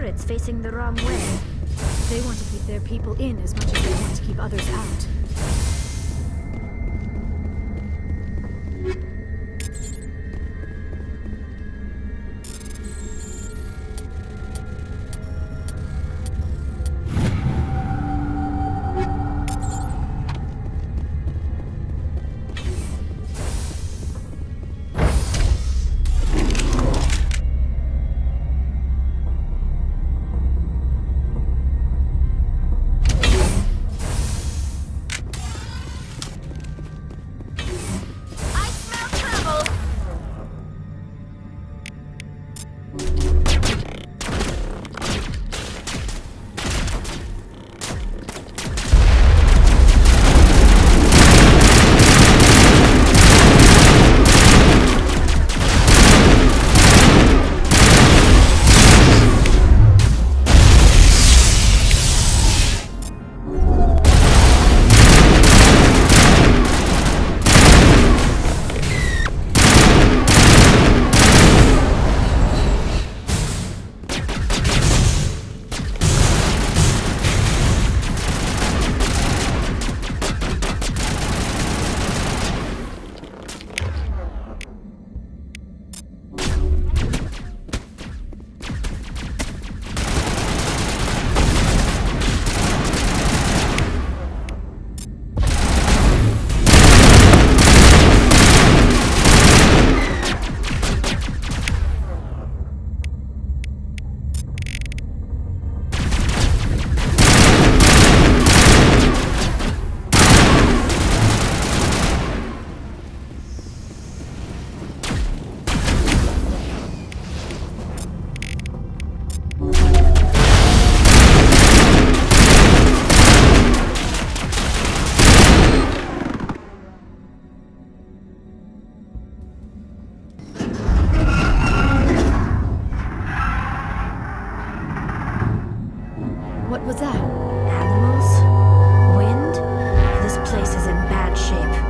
turrets facing the wrong way. They want to keep their people in as much as they want to keep others out. What was that? Animals? Wind? This place is in bad shape.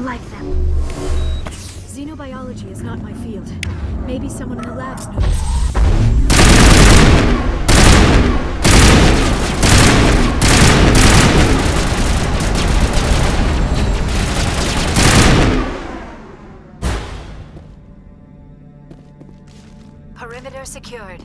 Like them. Xenobiology is not my field. Maybe someone in the labs knows. Perimeter secured.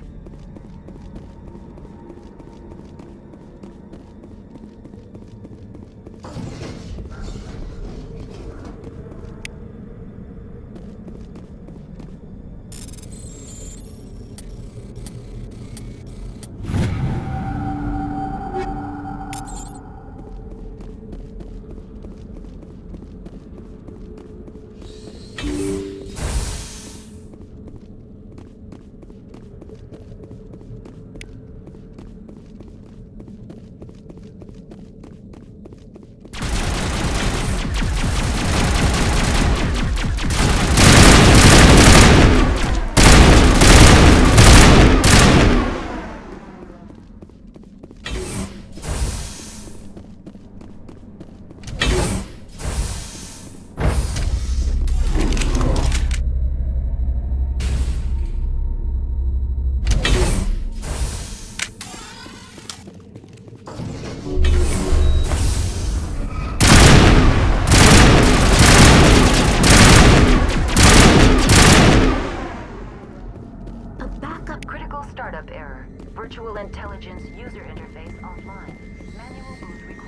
Startup error. Virtual intelligence user interface offline. Manual boot required.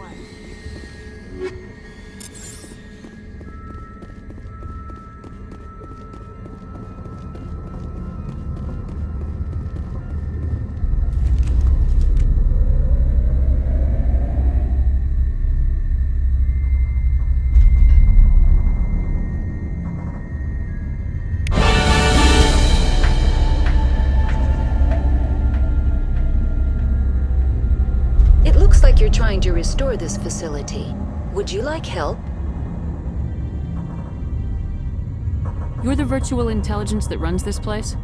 You're trying to restore this facility. Would you like help? You're the virtual intelligence that runs this place?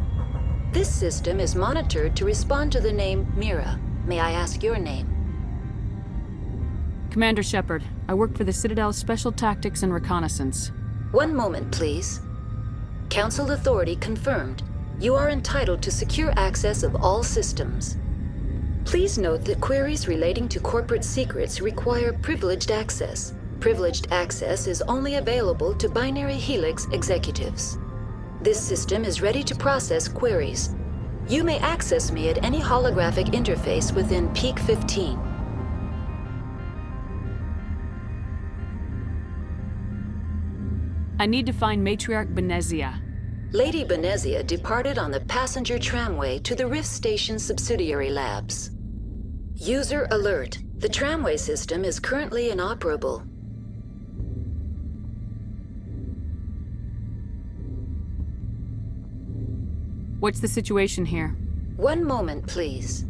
This system is monitored to respond to the name Mira. May I ask your name? Commander Shepard. I work for the Citadel's Special Tactics and Reconnaissance. One moment, please. Council authority confirmed. You are entitled to secure access of all systems. Please note that queries relating to corporate secrets require privileged access. Privileged access is only available to binary Helix executives. This system is ready to process queries. You may access me at any holographic interface within Peak 15. I need to find Matriarch Benezia. Lady Benezia departed on the passenger tramway to the Rift Station subsidiary labs. User alert. The tramway system is currently inoperable. What's the situation here? One moment, please.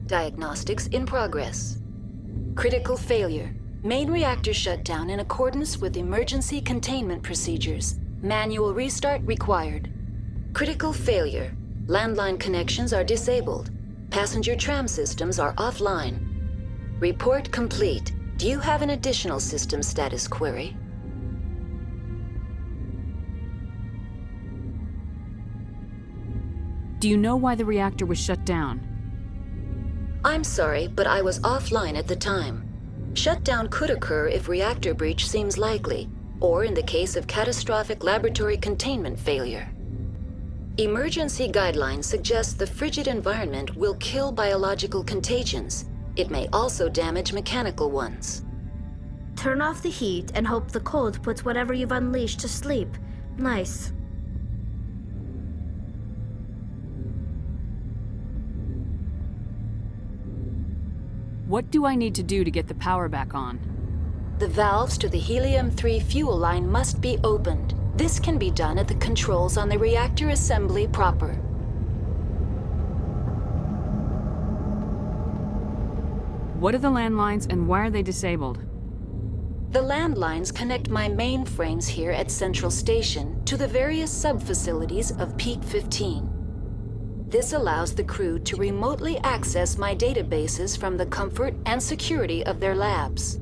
Diagnostics in progress. Critical failure. Main reactor shut down in accordance with emergency containment procedures. Manual restart required. Critical failure. Landline connections are disabled. Passenger tram systems are offline. Report complete. Do you have an additional system status query? Do you know why the reactor was shut down? I'm sorry, but I was offline at the time. Shutdown could occur if reactor breach seems likely, or in the case of catastrophic laboratory containment failure. Emergency guidelines suggest the frigid environment will kill biological contagions. It may also damage mechanical ones. Turn off the heat and hope the cold puts whatever you've unleashed to sleep. Nice. What do I need to do to get the power back on? The valves to the helium-3 fuel line must be opened. This can be done at the controls on the reactor assembly proper. What are the landlines and why are they disabled? The landlines connect my mainframes here at Central Station to the various sub-facilities of Peak 15. This allows the crew to remotely access my databases from the comfort and security of their labs.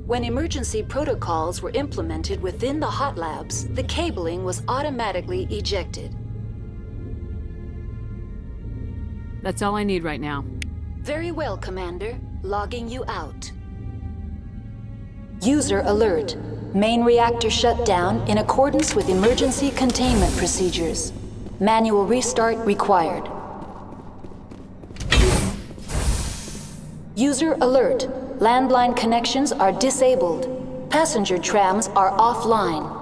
When emergency protocols were implemented within the hot labs, the cabling was automatically ejected. That's all I need right now. Very well, Commander. Logging you out. User alert. Main reactor shut down in accordance with emergency containment procedures. Manual restart required. User alert. Landline connections are disabled. Passenger trams are offline.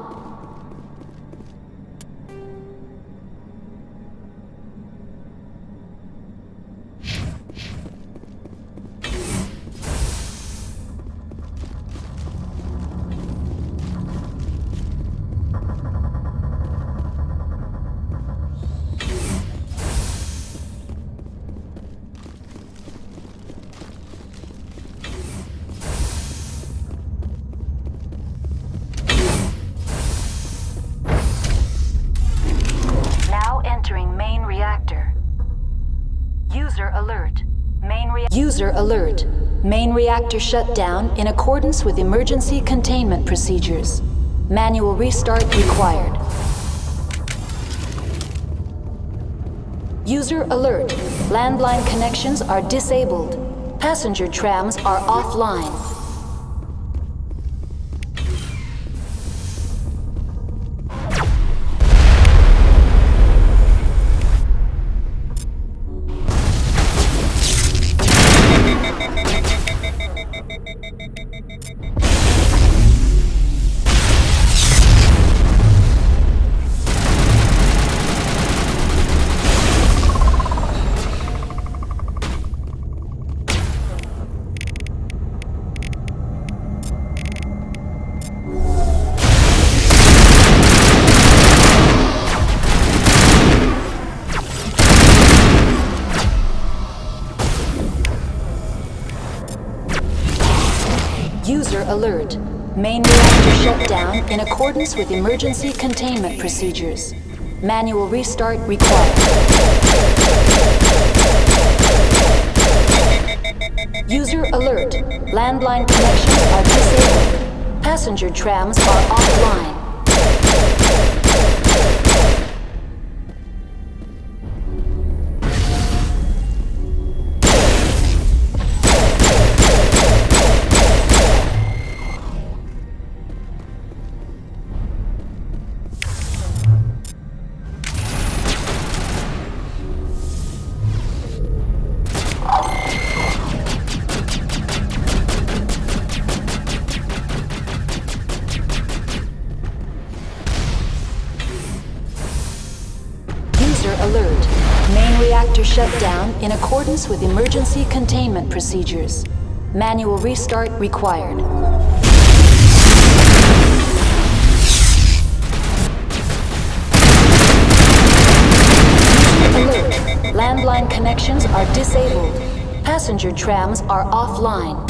User alert. Main reactor shut down in accordance with emergency containment procedures. Manual restart required. User alert. Landline connections are disabled. Passenger trams are offline. User alert. Main reactor shut down in accordance with emergency containment procedures. Manual restart required. User alert. Landline connections are disabled. Passenger trams are offline. Alert. Main reactor shut down in accordance with emergency containment procedures. Manual restart required. Alert. Landline connections are disabled. Passenger trams are offline.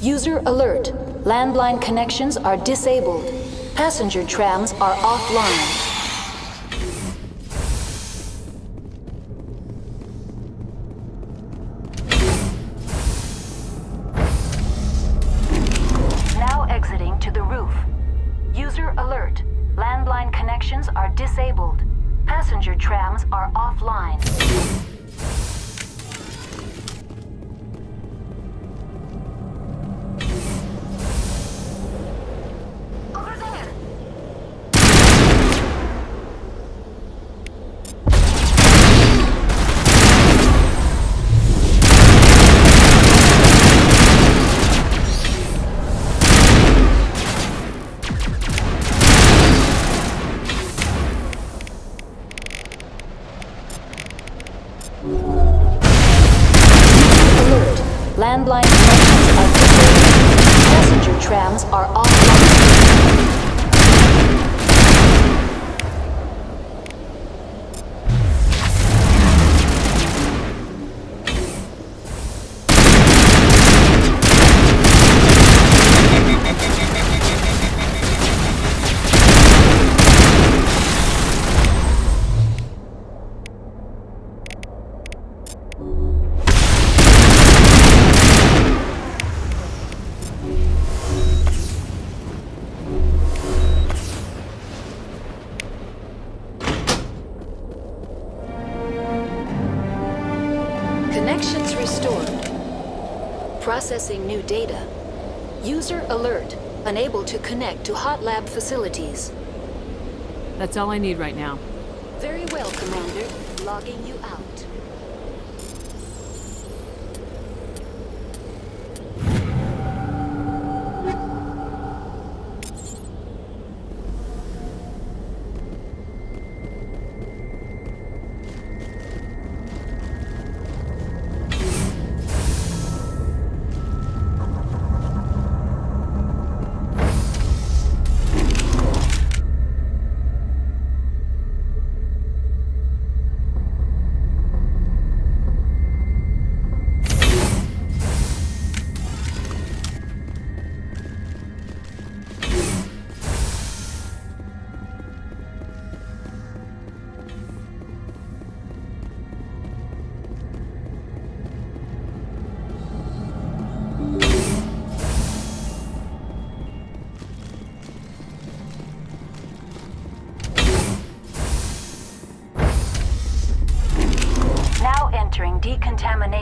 User alert. Landline connections are disabled. Passenger trams are offline. Now exiting to the roof. User alert. Landline connections are disabled. Passenger trams are offline. Alert. Landline connections are disabled. Passenger trams are offline. Connections restored. Processing new data. User alert. Unable to connect to hot lab facilities. That's all I need right now. Very well, Commander. Logging you out.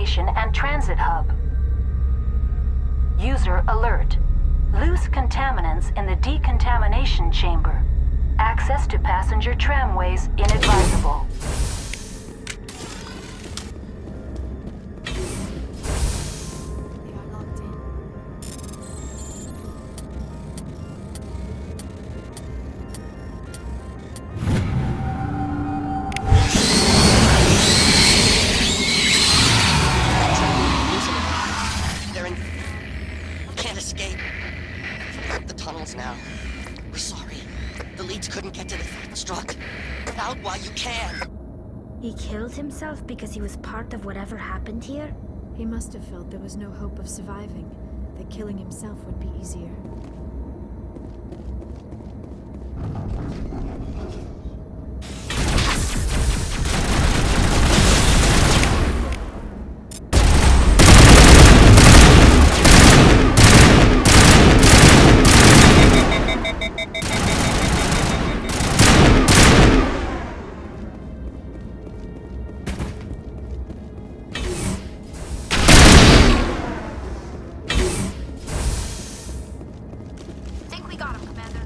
Station and Transit Hub. User alert. Loose contaminants in the decontamination chamber. Access to passenger tramways inadvisable. They are locked in. They're in... Can't escape. The tunnels now. We're sorry. The leads couldn't get to the struck. Get out while you can. He killed himself because he was part of whatever happened here? He must have felt there was no hope of surviving, that killing himself would be easier. Think we got him, Commander.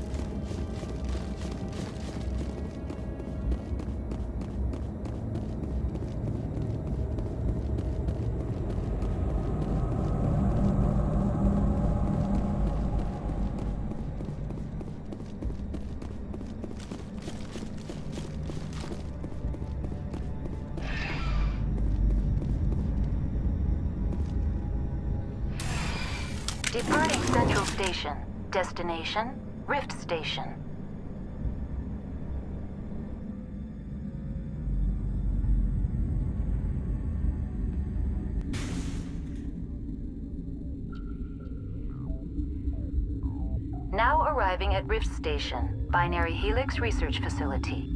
Departing Central Station. Destination, Rift Station. Now arriving at Rift Station, Binary Helix Research Facility.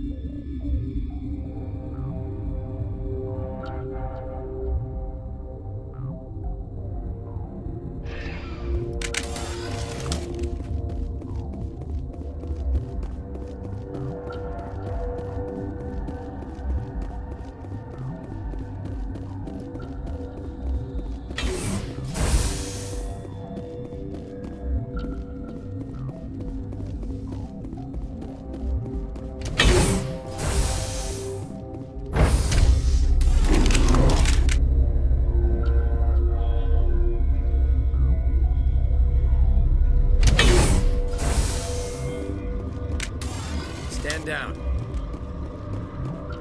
Stand down.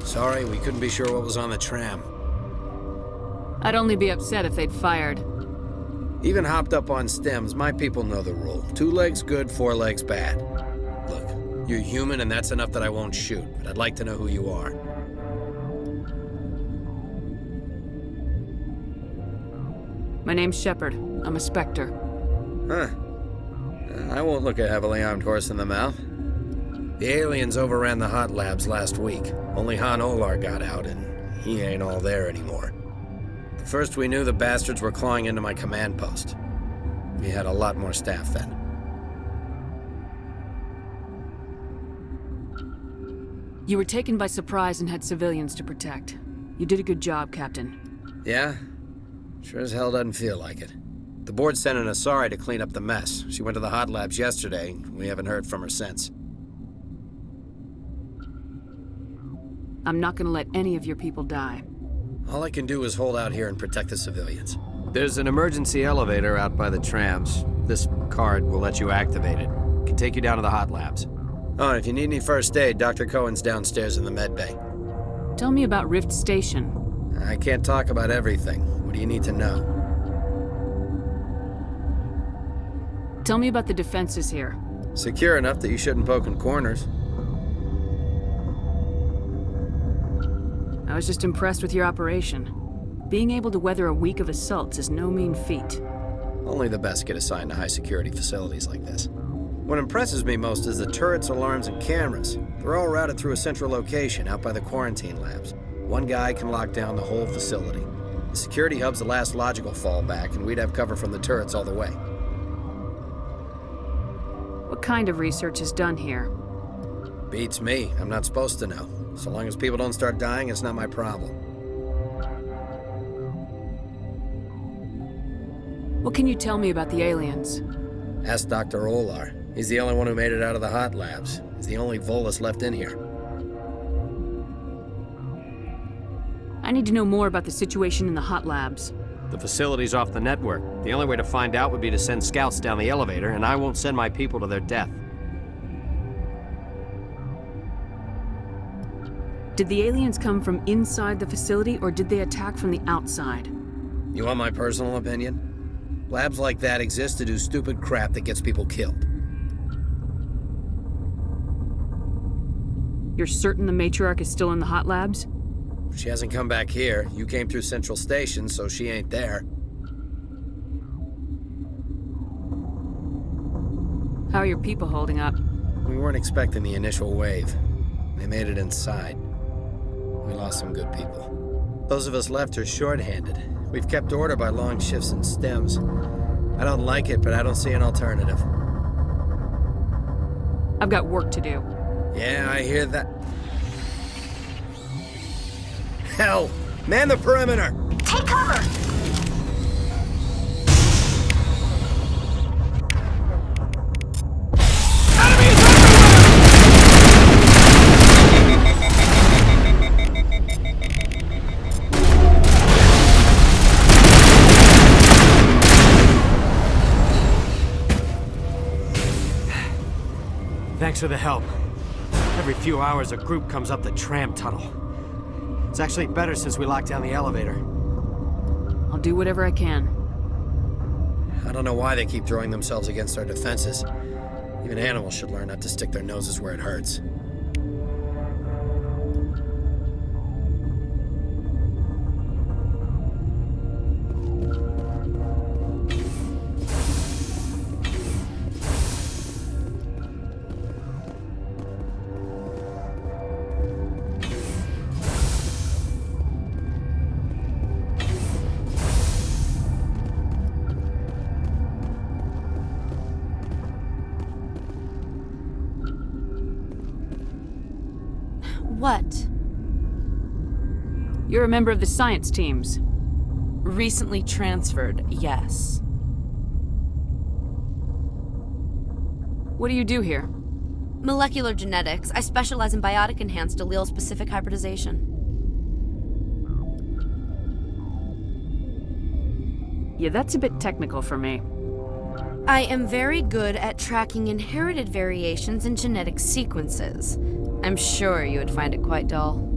Sorry, we couldn't be sure what was on the tram. I'd only be upset if they'd fired. Even hopped up on stems, my people know the rule. 2 legs good, 4 legs bad. Look, you're human and that's enough that I won't shoot, but I'd like to know who you are. My name's Shepard. I'm a Spectre. Huh. I won't look a heavily armed horse in the mouth. The aliens overran the hot labs last week. Only Han Olar got out, and he ain't all there anymore. The first we knew, the bastards were clawing into my command post. We had a lot more staff then. You were taken by surprise and had civilians to protect. You did a good job, Captain. Yeah? Sure as hell doesn't feel like it. The board sent an Asari to clean up the mess. She went to the hot labs yesterday. We haven't heard from her since. I'm not gonna let any of your people die. All I can do is hold out here and protect the civilians. There's an emergency elevator out by the trams. This card will let you activate it. It can take you down to the hot labs. Oh, and if you need any first aid, Dr. Cohen's downstairs in the med bay. Tell me about Rift Station. I can't talk about everything. What do you need to know? Tell me about the defenses here. Secure enough that you shouldn't poke in corners. I was just impressed with your operation. Being able to weather a week of assaults is no mean feat. Only the best get assigned to high-security facilities like this. What impresses me most is the turrets, alarms, and cameras. They're all routed through a central location out by the quarantine labs. One guy can lock down the whole facility. The security hub's the last logical fallback, and we'd have cover from the turrets all the way. What kind of research is done here? Beats me. I'm not supposed to know. So long as people don't start dying, it's not my problem. What can you tell me about the aliens? Ask Dr. Olar. He's the only one who made it out of the hot labs. He's the only Volus left in here. I need to know more about the situation in the hot labs. The facility's off the network. The only way to find out would be to send scouts down the elevator, and I won't send my people to their death. Did the aliens come from inside the facility, or did they attack from the outside? You want my personal opinion? Labs like that exist to do stupid crap that gets people killed. You're certain the matriarch is still in the hot labs? She hasn't come back here. You came through Central Station, so she ain't there. How are your people holding up? We weren't expecting the initial wave. They made it inside. We lost some good people. Those of us left are short-handed. We've kept order by long shifts and stems. I don't like it, but I don't see an alternative. I've got work to do. Yeah, I hear that. Hell! Man the perimeter! Take cover! Thanks for the help. Every few hours, a group comes up the tram tunnel. It's actually better since we locked down the elevator. I'll do whatever I can. I don't know why they keep throwing themselves against our defenses. Even animals should learn not to stick their noses where it hurts. What? You're a member of the science teams. Recently transferred, yes. What do you do here? Molecular genetics. I specialize in biotic-enhanced allele-specific hybridization. Yeah, that's a bit technical for me. I am very good at tracking inherited variations in genetic sequences. I'm sure you would find it quite dull.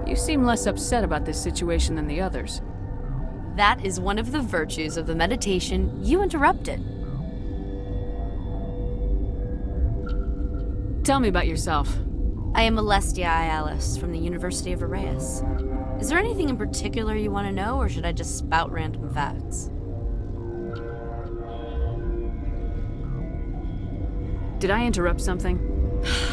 You seem less upset about this situation than the others. That is one of the virtues of the meditation you interrupted. Tell me about yourself. I am Alestia Ayalis from the University of Arraeus. Is there anything in particular you want to know, or should I just spout random facts? Did I interrupt something?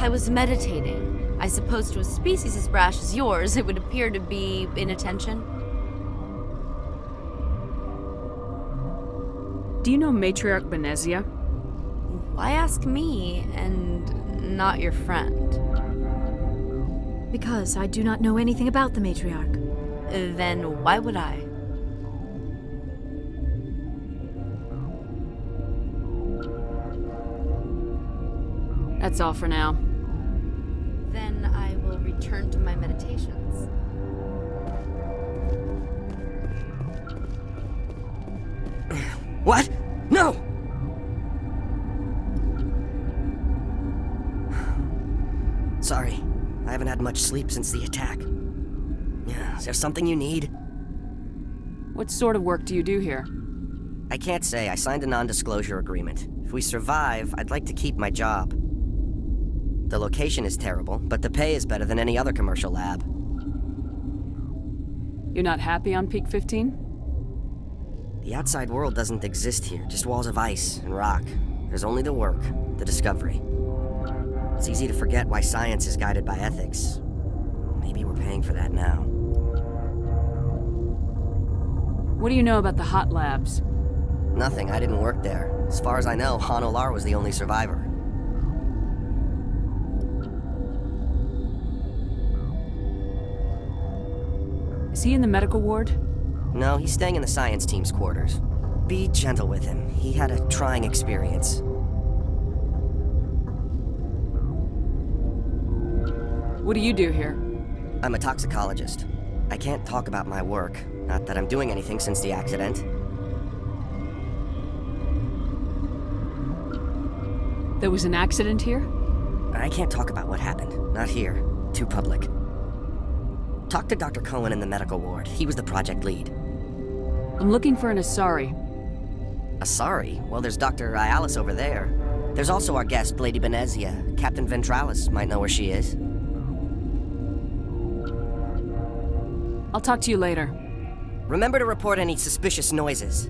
I was meditating. I suppose to a species as brash as yours, it would appear to be inattention. Do you know Matriarch Benezia? Why ask me and not your friend? Because I do not know anything about the matriarch. Then why would I? That's all for now. Then I will return to my meditations. What? No! Sorry, I haven't had much sleep since the attack. Is there something you need? What sort of work do you do here? I can't say. I signed a non-disclosure agreement. If we survive, I'd like to keep my job. The location is terrible, but the pay is better than any other commercial lab. You're not happy on Peak 15? The outside world doesn't exist here, just walls of ice and rock. There's only the work, the discovery. It's easy to forget why science is guided by ethics. Maybe we're paying for that now. What do you know about the hot labs? Nothing, I didn't work there. As far as I know, Han Olar was the only survivor. Is he in the medical ward? No, he's staying in the science team's quarters. Be gentle with him. He had a trying experience. What do you do here? I'm a toxicologist. I can't talk about my work. Not that I'm doing anything since the accident. There was an accident here? I can't talk about what happened. Not here. Too public. Talk to Dr. Cohen in the medical ward. He was the project lead. I'm looking for an Asari. Asari? Well, there's Dr. Ayalis over there. There's also our guest, Lady Benezia. Captain Ventralis might know where she is. I'll talk to you later. Remember to report any suspicious noises.